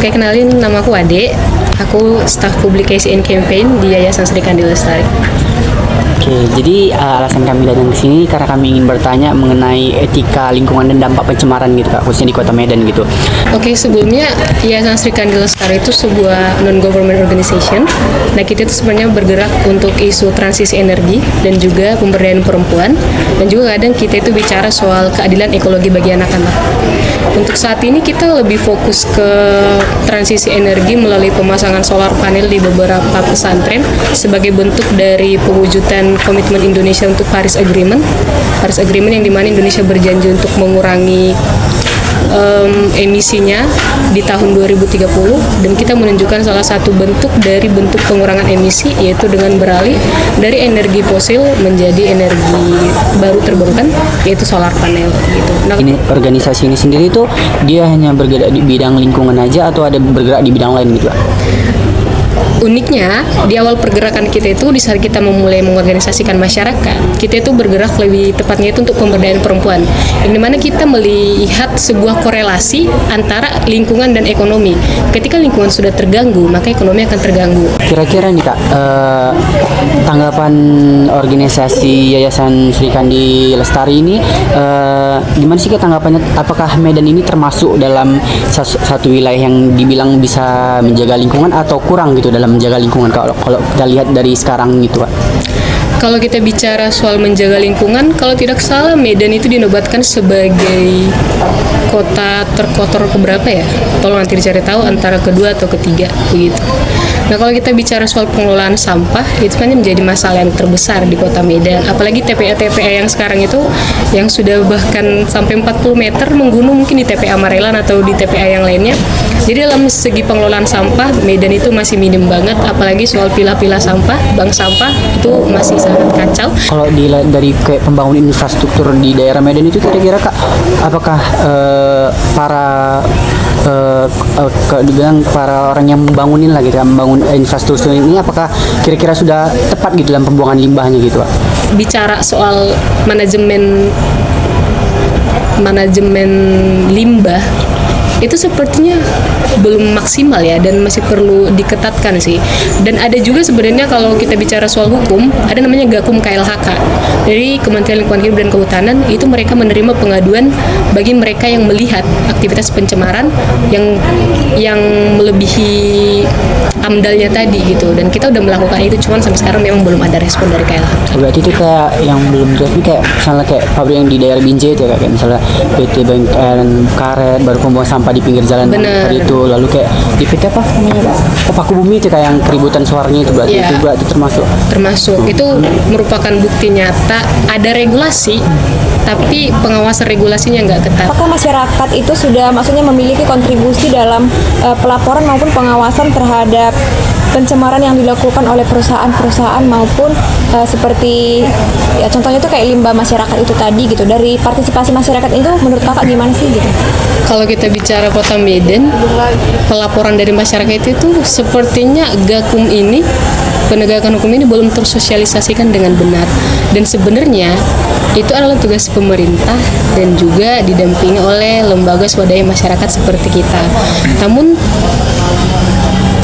Oke, kenalin, nama aku Ade. Aku Staff Publication and Campaign di Yayasan Sri Kandi Lestari. Oke, jadi alasan kami datang ke sini karena kami ingin bertanya mengenai etika lingkungan dan dampak pencemaran gitu Kak, khususnya di Kota Medan gitu. Oke, sebelumnya Yayasan Sri Kandi Lestari itu sebuah non-government organization. Nah, kita itu sebenarnya bergerak untuk isu transisi energi dan juga pemberdayaan perempuan. Dan juga kadang kita itu bicara soal keadilan ekologi bagi anak-anak. Untuk saat ini kita lebih fokus ke transisi energi melalui pemasangan solar panel di beberapa pesantren sebagai bentuk dari pewujudan komitmen Indonesia untuk Paris Agreement. Paris Agreement yang dimana Indonesia berjanji untuk mengurangi emisinya di tahun 2030, dan kita menunjukkan salah satu bentuk dari bentuk pengurangan emisi yaitu dengan beralih dari energi fosil menjadi energi baru terbarukan yaitu solar panel gitu. Nah, Ini organisasi ini sendiri tuh dia hanya bergerak di bidang lingkungan aja atau ada bergerak di bidang lain gitu Kak? uniknya di awal pergerakan kita itu di saat kita memulai mengorganisasikan masyarakat, kita itu bergerak lebih tepatnya itu untuk pemberdayaan perempuan. Yang dimana kita melihat sebuah korelasi antara lingkungan dan ekonomi. Ketika lingkungan sudah terganggu, maka ekonomi akan terganggu. Kira-kira nih Kak, tanggapan organisasi Yayasan Sri Kandi Lestari ini gimana sih Kak tanggapannya? Apakah Medan ini termasuk dalam satu wilayah yang dibilang bisa menjaga lingkungan atau kurang gitu dalam menjaga lingkungan kalau kita lihat dari sekarang gitu Kak? Kalau kita bicara soal menjaga lingkungan, kalau tidak salah Medan itu dinobatkan sebagai kota terkotor keberapa ya? Tolong nanti dicari tahu antara kedua atau ketiga begitu. Nah, kalau kita bicara soal pengelolaan sampah, itu kan menjadi masalah yang terbesar di Kota Medan. Apalagi TPA-TPA yang sekarang itu yang sudah bahkan sampai 40 meter menggunung mungkin di TPA Marelan atau di TPA yang lainnya. Jadi dalam segi pengelolaan sampah, Medan itu masih minim banget, apalagi soal pilah-pilah sampah, bank sampah itu masih sangat kacau. Kalau dilihat dari kayak pembangunan infrastruktur di daerah Medan itu kira-kira Kak, apakah dibilang para orang yang membangunin lah gitu, membangun infrastruktur ini, apakah kira-kira sudah tepat gitu dalam pembuangan limbahnya gitu Pak? Bicara soal manajemen limbah itu sepertinya belum maksimal ya, dan masih perlu diketatkan sih. Dan ada juga sebenarnya kalau kita bicara soal hukum, ada namanya Gakum KLHK dari Kementerian Lingkungan Hidup dan Kehutanan. Itu mereka menerima pengaduan bagi mereka yang melihat aktivitas pencemaran yang melebihi amdalnya tadi gitu, dan kita udah melakukan itu, cuman sampai sekarang memang belum ada respon dari KLHK. Berarti itu kayak yang belum jelas nih, kayak misalnya kayak pabrik yang di daerah Binjai itu ya, kayak misalnya PT Bengkel Karet baru pembuang sampah di pinggir jalan itu, lalu kayak di PT apa namanya Pak? Paku Bumi itu kayak yang keributan suaranya itu, berarti Ya, itu berarti termasuk. Itu merupakan bukti nyata ada regulasi tapi pengawasan regulasinya nggak ketat. Apakah masyarakat itu sudah maksudnya memiliki kontribusi dalam pelaporan maupun pengawasan terhadap pencemaran yang dilakukan oleh perusahaan-perusahaan maupun seperti ya contohnya itu kayak limbah masyarakat itu tadi gitu. Dari partisipasi masyarakat itu menurut Kakak gimana sih gitu? Kalau kita bicara Kota Medan, pelaporan dari masyarakat itu sepertinya Gakum ini, penegakan hukum ini belum tersosialisasikan dengan benar. Dan sebenarnya itu adalah tugas pemerintah dan juga didampingi oleh lembaga swadaya masyarakat seperti kita. Namun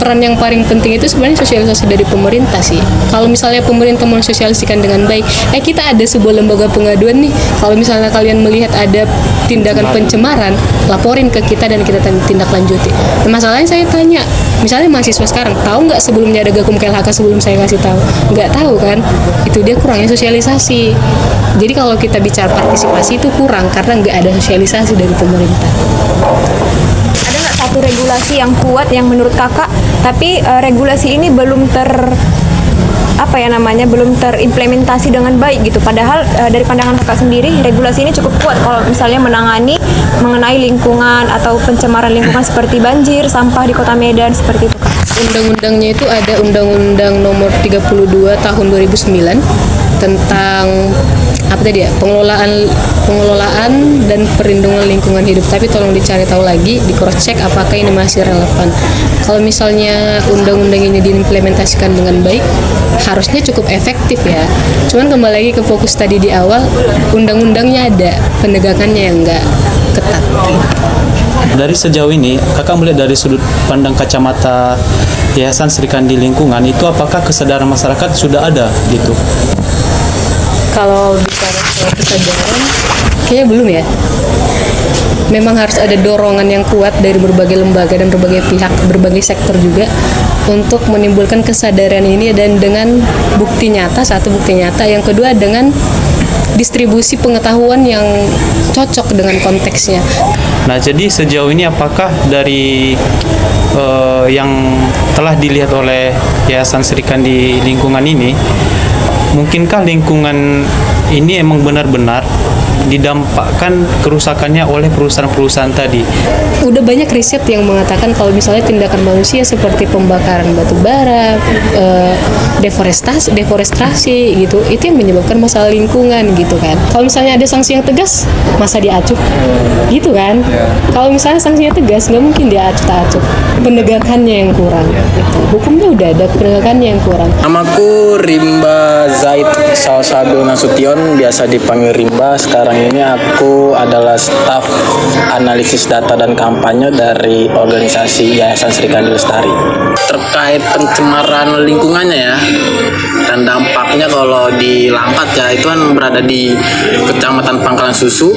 peran yang paling penting itu sebenarnya sosialisasi dari pemerintah sih. Kalau misalnya pemerintah mensosialisasikan dengan baik, kita ada sebuah lembaga pengaduan nih. Kalau misalnya kalian melihat ada tindakan pencemaran, laporin ke kita dan kita tindak lanjuti. Nah, masalahnya saya tanya, misalnya mahasiswa sekarang tahu nggak sebelumnya ada Gakum KLHK sebelum saya kasih tahu? Nggak tahu kan? Itu dia kurangnya sosialisasi. Jadi kalau kita bicara partisipasi itu kurang karena nggak ada sosialisasi dari pemerintah. Ada nggak satu regulasi yang kuat yang menurut Kakak, tapi regulasi ini belum belum terimplementasi dengan baik gitu. Padahal dari pandangan Kakak sendiri regulasi ini cukup kuat kalau misalnya mengenai lingkungan atau pencemaran lingkungan seperti banjir, sampah di Kota Medan seperti itu Kak. Undang-undangnya itu ada Undang-Undang Nomor 32 Tahun 2009 tentang pengelolaan dan perlindungan lingkungan hidup. Tapi tolong dicari tahu lagi, di cross check apakah ini masih relevan. Kalau misalnya undang-undang ini diimplementasikan dengan baik, harusnya cukup efektif ya. Cuman kembali lagi ke fokus tadi di awal, undang-undangnya ada, penegakannya yang nggak ketat. Dari sejauh ini, kakak melihat dari sudut pandang kacamata Yayasan Sri Kandi Lingkungan itu, apakah kesadaran masyarakat sudah ada gitu? Kalau bicara soal kesadaran, kayaknya belum ya. Memang harus ada dorongan yang kuat dari berbagai lembaga dan berbagai pihak, berbagai sektor juga untuk menimbulkan kesadaran ini, dan dengan bukti nyata, satu bukti nyata, yang kedua dengan distribusi pengetahuan yang cocok dengan konteksnya. Nah, jadi sejauh ini apakah dari yang telah dilihat oleh Yayasan Sri Kandi Lingkungan ini, mungkinkah lingkungan ini emang benar-benar didampakkan kerusakannya oleh perusahaan-perusahaan tadi? Udah banyak riset yang mengatakan kalau misalnya tindakan manusia seperti pembakaran batu bara, deforestasi gitu, itu yang menyebabkan masalah lingkungan gitu kan. Kalau misalnya ada sanksi yang tegas, masa diacuh gitu kan? Kalau misalnya sanksinya tegas, nggak mungkin diacuh-acuh. Penegakannya yang kurang gitu. Hukumnya udah ada, penegakannya yang kurang. Namaku Rimba Zaid Salsado Nasution, biasa dipanggil Rimba. Sekarang ini aku adalah staf analisis data dan kampanye dari organisasi Yayasan Sri Kandi Lestari. Terkait pencemaran lingkungannya ya, dan dampaknya kalau di Langkat ya, itu kan berada di Kecamatan Pangkalan Susu.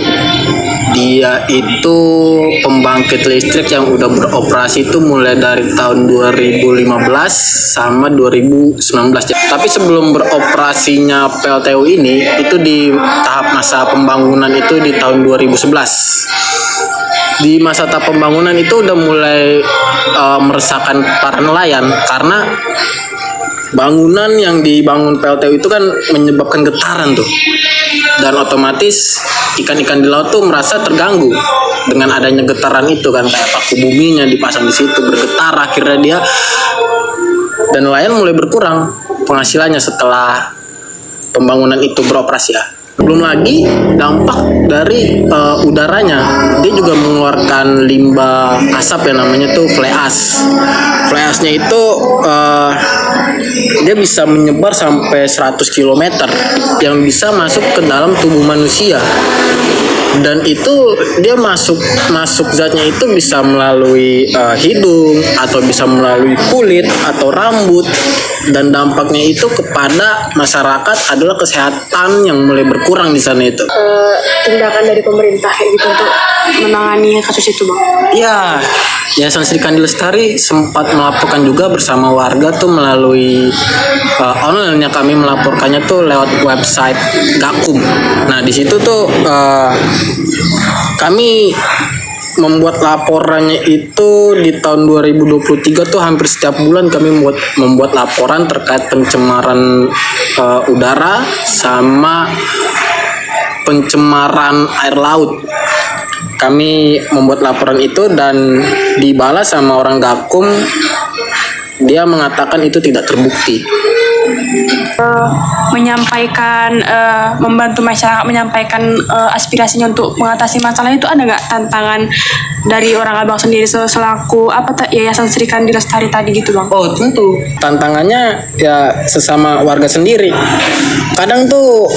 Dia itu pembangkit listrik yang udah beroperasi itu mulai dari tahun 2015 sama 2019. Tapi sebelum beroperasinya PLTU ini, itu di tahap masa pembangunan itu di tahun 2011. Di masa tahap pembangunan itu udah mulai meresahkan para nelayan, karena bangunan yang dibangun PLTU itu kan menyebabkan getaran tuh, dan otomatis ikan-ikan di laut tuh merasa terganggu dengan adanya getaran itu kan, kayak paku buminya dipasang di situ bergetar, akhirnya dia dan nelayan mulai berkurang penghasilannya setelah pembangunan itu beroperasi ya. Belum lagi dampak dari udaranya, dia juga mengeluarkan limbah asap yang namanya tuh fly ash. Fly ashnya itu dia bisa menyebar sampai 100 km yang bisa masuk ke dalam tubuh manusia, dan itu dia masuk zatnya itu bisa melalui hidung atau bisa melalui kulit atau rambut, dan dampaknya itu kepada masyarakat adalah kesehatan yang mulai berkurang di sana itu. Tindakan dari pemerintah gitu untuk menangani kasus itu, Bang? Ya, Yayasan Sri Kandi Lestari sempat melaporkan juga bersama warga tuh melalui online-nya, kami melaporkannya tuh lewat website Gakum. Nah, di situ tuh kami membuat laporannya itu di tahun 2023 tuh hampir setiap bulan kami membuat laporan terkait pencemaran udara sama pencemaran air laut. Kami membuat laporan itu dan dibalas sama orang Gakum, dia mengatakan itu tidak terbukti. Membantu masyarakat menyampaikan aspirasinya untuk mengatasi masalah itu, ada nggak tantangan dari orang Abang sendiri selaku Yayasan Sri Kandi Lestari tadi gitu, Bang? Oh, tentu. Tantangannya ya sesama warga sendiri. Kadang tuh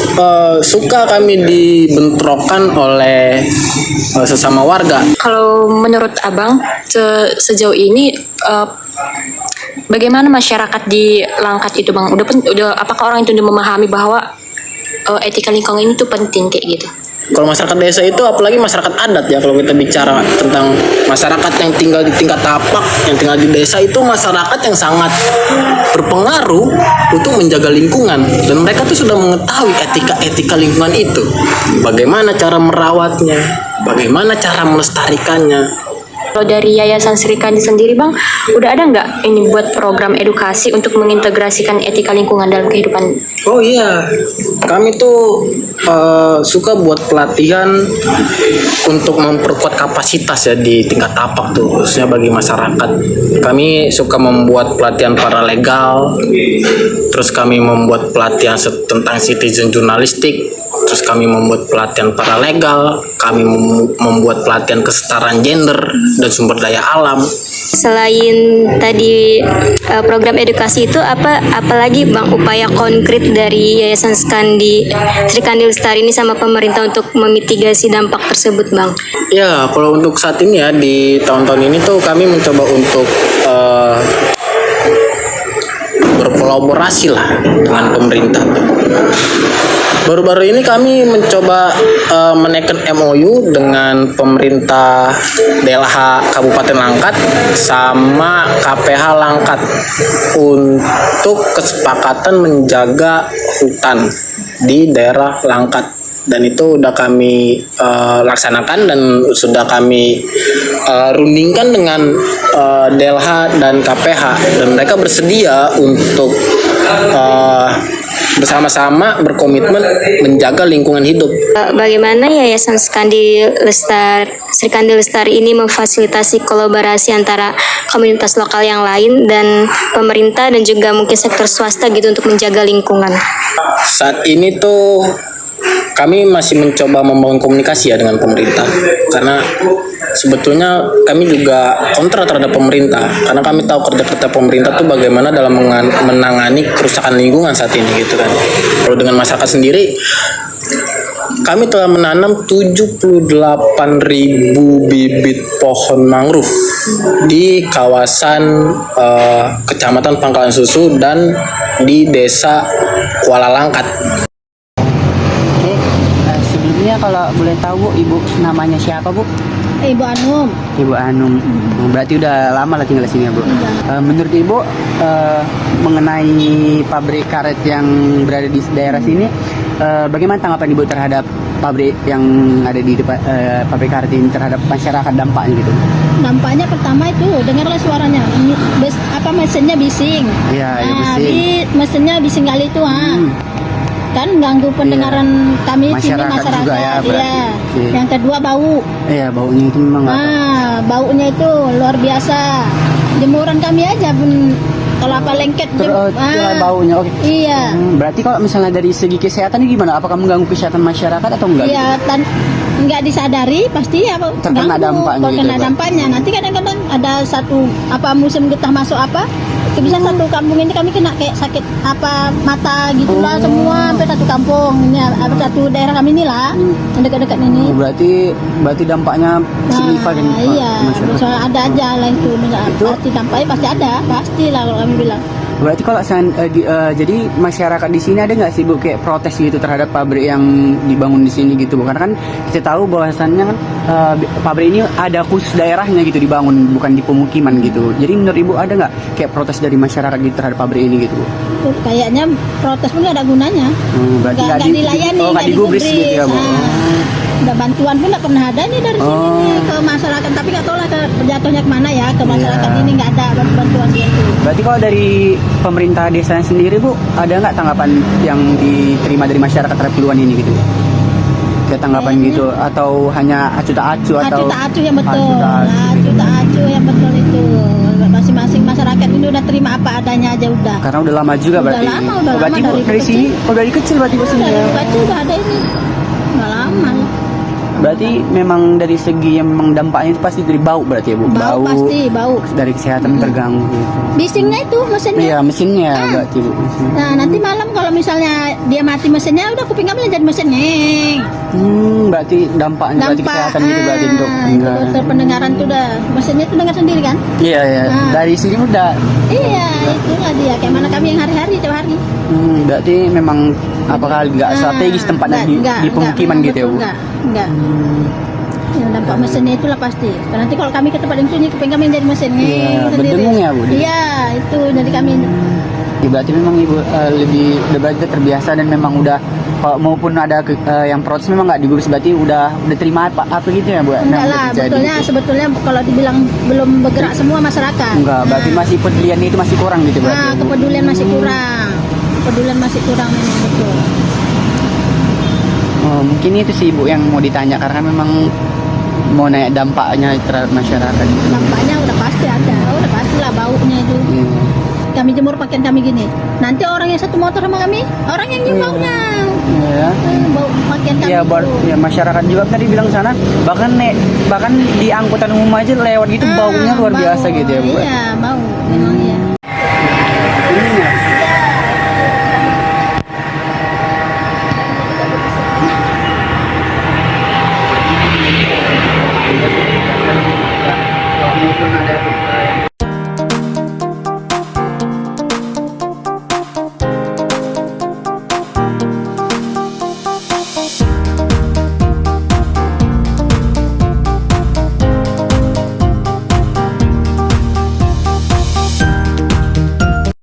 suka kami dibentrokan oleh sesama warga. Kalau menurut Abang sejauh ini bagaimana masyarakat di Langkat itu, Bang? Udah apakah orang itu udah memahami bahwa etika lingkungan ini tuh penting kayak gitu? Kalau masyarakat desa itu, apalagi masyarakat adat ya, kalau kita bicara tentang masyarakat yang tinggal di tingkat tapak, yang tinggal di desa, itu masyarakat yang sangat berpengaruh untuk menjaga lingkungan, dan mereka tuh sudah mengetahui etika lingkungan itu, bagaimana cara merawatnya, bagaimana cara melestarikannya. Kalau dari Yayasan Sri Kandi sendiri, Bang, udah ada nggak ini buat program edukasi untuk mengintegrasikan etika lingkungan dalam kehidupan? Oh iya, kami tuh suka buat pelatihan untuk memperkuat kapasitas ya di tingkat tapak tuh, khususnya bagi masyarakat. Kami suka membuat pelatihan paralegal, terus kami membuat pelatihan tentang citizen jurnalistik, terus kami membuat pelatihan paralegal, kami membuat pelatihan kesetaraan gender dan sumber daya alam. Selain tadi program edukasi itu apalagi Bang upaya konkret dari Yayasan Sri Kandi Lestari ini sama pemerintah untuk memitigasi dampak tersebut, Bang? Ya, kalau untuk saat ini ya di tahun-tahun ini tuh kami mencoba untuk berkolaborasi lah dengan pemerintah. Baru-baru ini kami mencoba menaikkan MOU dengan pemerintah DLH Kabupaten Langkat sama KPH Langkat untuk kesepakatan menjaga hutan di daerah Langkat. Dan itu udah kami laksanakan dan sudah kami rundingkan dengan DLH dan KPH, dan mereka bersedia untuk bersama-sama berkomitmen menjaga lingkungan hidup. Bagaimana Yayasan Sri Kandi Lestari ini memfasilitasi kolaborasi antara komunitas lokal yang lain dan pemerintah dan juga mungkin sektor swasta gitu untuk menjaga lingkungan? Saat ini tuh kami masih mencoba membangun komunikasi ya dengan pemerintah, karena sebetulnya kami juga kontra terhadap pemerintah, karena kami tahu kerja-kerja pemerintah tuh bagaimana dalam menangani kerusakan lingkungan saat ini gitu kan. Kalau dengan masyarakat sendiri, kami telah menanam 78.000 bibit pohon mangrove di kawasan Kecamatan Pangkalan Susu dan di Desa Kuala Langkat. Sebelumnya kalau boleh tahu Bu, Ibu namanya siapa Bu? Ibu Anum. Ibu Anum. Berarti udah lama lah tinggal di sini ya Bu. Menurut Ibu mengenai pabrik karet yang berada di daerah sini, bagaimana tanggapan Ibu terhadap pabrik yang ada di depan pabrik karet ini terhadap masyarakat, dampaknya gitu? Dampaknya pertama itu dengarlah suaranya, mesinnya bising. Iya, ya bising. Mesinnya bising kali itu kan ganggu pendengaran kami sini masyarakat juga ya, iya. Okay. Yang kedua bau. Iya, baunya itu memang baunya itu luar biasa. Jemuran kami aja pun kalau apa lengket baunya. Oke. Iya. Berarti kalau misalnya dari segi kesehatan ini gimana? Apakah mengganggu kesehatan masyarakat atau enggak? Iya, nggak disadari pasti ya terkena dampaknya. Terkena dampaknya. Nanti kadang-kadang ada satu musim getah masuk itu bisa satu kampung ini kami kena kayak sakit mata gitulah semua sampai satu kampung ini satu daerah kami inilah yang dekat-dekat ini. Berarti dampaknya signifikan. Iya, soalnya ada aja lah itu pasti dampaknya pasti ada, pastilah kalau kami bilang. Berarti kalau jadi masyarakat di sini ada nggak sih Bu kayak protes gitu terhadap pabrik yang dibangun di sini gitu Bu? Karena kan kita tahu bahwasannya kan pabrik ini ada khusus daerahnya gitu dibangun, bukan di pemukiman gitu. Jadi menurut Ibu ada nggak kayak protes dari masyarakat gitu terhadap pabrik ini gitu Bu? Kayaknya protes pun nggak ada gunanya. Berarti nggak dilayani, nggak digubris gitu ya Bu? Udah bantuan pun nggak pernah ada nih dari sini nih, ke masyarakat, tapi nggak tahu lah jatuhnya kemana ya ke masyarakat ini nggak ada bantuan gitu. Berarti kalau dari pemerintah desa sendiri Bu, ada nggak tanggapan yang diterima dari masyarakat terhadap keluhan ini gitu? Kayak tanggapan gitu atau hanya acuh tak acuh atau acuh yang betul, acuh tak acuh yang betul itu. Masing-masing masyarakat ini udah terima apa adanya aja udah. Karena udah lama juga berarti. Udah lama berarti Bu, dari sini, dari kecil berarti Bu sini. Dari kecil udah ada ini. Udah lama. Berarti memang dari segi yang memang dampaknya itu pasti dari bau berarti ya Bu? Bau pasti, bau. Dari kesehatan terganggu gitu. Bisingnya itu mesinnya. Iya, mesinnya berarti Bu. Nah, nanti malam kalau misalnya dia mati mesinnya udah kuping kami jadi mesin ngeng. Berarti dampaknya berarti kesehatan gitu berarti untuk pendengaran tuh udah mesinnya itu dengar sendiri kan? Iya, iya. Dari sini udah. Iya, itulah dia. Kayak mana kami yang hari-hari tiap hari. Berarti memang apakah nggak strategis tempatnya di pemukiman gitu ya Bu? Enggak. Yang dampak mesinnya itulah pasti. Nanti kalau kami ke tempat yang sunyi, kuping kami jadi mesin berdengung ya Bu? Iya, itu jadi kami. Ya, berarti memang Ibu lebih berarti terbiasa dan memang udah kalau maupun ada yang protes memang nggak digubris, berarti udah terima apa gitu ya Bu? Enggak lah, sebetulnya kalau dibilang belum bergerak semua masyarakat. Enggak, berarti masih pedulian itu masih kurang gitu berarti. Kepedulian masih kurang. Kepedulian masih kurang memang betul. Mungkin itu sih Bu yang mau ditanya karena memang mau naik dampaknya terhadap masyarakat. Dampaknya udah pasti ada, udah pastilah baunya itu. Kami jemur pakaian kami gini. Nanti orang yang satu motor sama kami, orang yang nyium baunya. Bau pakaian ya buat ya masyarakat juga tadi bilang sana bahkan bahkan di angkutan umum aja lewat gitu baunya luar bau. biasa gitu ya Bu. Iya, bau memang ya. Walaupun ada